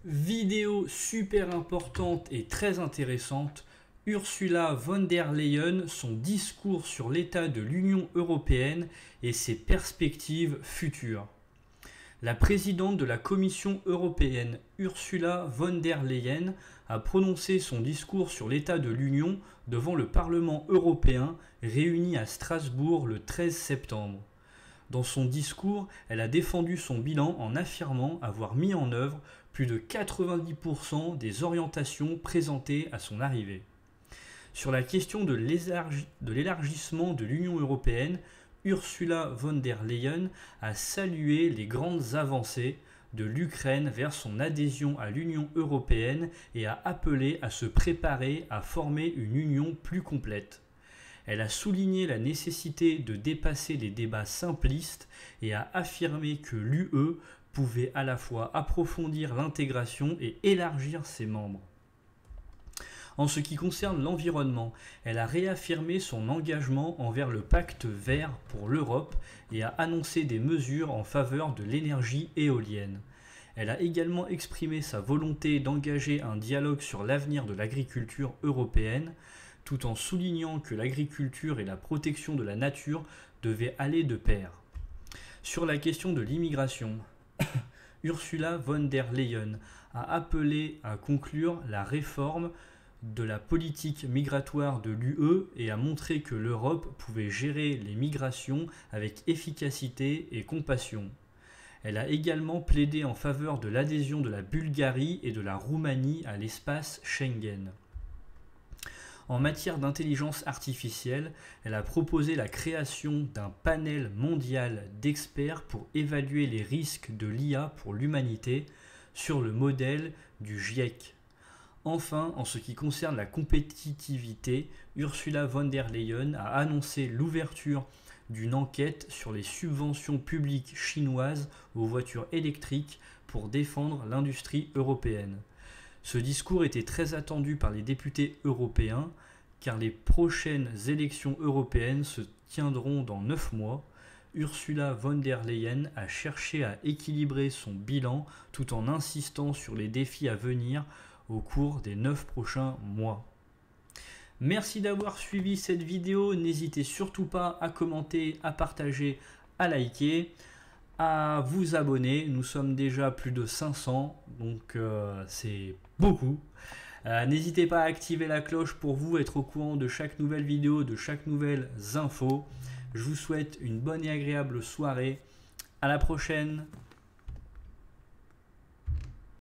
Vidéo super importante et très intéressante. Ursula von der Leyen, son discours sur l'état de l'Union européenne et ses perspectives futures. La présidente de la Commission européenne, Ursula von der Leyen, a prononcé son discours sur l'état de l'Union devant le Parlement européen réuni à Strasbourg le 13 septembre. Dans son discours, elle a défendu son bilan en affirmant avoir mis en œuvre plus de 90% des orientations présentées à son arrivée. Sur la question de l'élargissement de l'Union européenne, Ursula von der Leyen a salué les grandes avancées de l'Ukraine vers son adhésion à l'Union européenne et a appelé à se préparer à former une union plus complète. Elle a souligné la nécessité de dépasser les débats simplistes et a affirmé que l'UE pouvait à la fois approfondir l'intégration et élargir ses membres. En ce qui concerne l'environnement, elle a réaffirmé son engagement envers le pacte vert pour l'Europe et a annoncé des mesures en faveur de l'énergie éolienne. Elle a également exprimé sa volonté d'engager un dialogue sur l'avenir de l'agriculture européenne, tout en soulignant que l'agriculture et la protection de la nature devaient aller de pair. Sur la question de l'immigration, Ursula von der Leyen a appelé à conclure la réforme de la politique migratoire de l'UE et a montré que l'Europe pouvait gérer les migrations avec efficacité et compassion. Elle a également plaidé en faveur de l'adhésion de la Bulgarie et de la Roumanie à l'espace Schengen. En matière d'intelligence artificielle, elle a proposé la création d'un panel mondial d'experts pour évaluer les risques de l'IA pour l'humanité sur le modèle du GIEC. Enfin, en ce qui concerne la compétitivité, Ursula von der Leyen a annoncé l'ouverture d'une enquête sur les subventions publiques chinoises aux voitures électriques pour défendre l'industrie européenne. Ce discours était très attendu par les députés européens car les prochaines élections européennes se tiendront dans 9 mois. Ursula von der Leyen a cherché à équilibrer son bilan tout en insistant sur les défis à venir au cours des 9 prochains mois. Merci d'avoir suivi cette vidéo. N'hésitez surtout pas à commenter, à partager, à liker, à vous abonner. Nous sommes déjà plus de 500, donc c'est beaucoup. N'hésitez pas à activer la cloche pour vous être au courant de chaque nouvelle vidéo, de chaque nouvelle info. Je vous souhaite une bonne et agréable soirée. À la prochaine.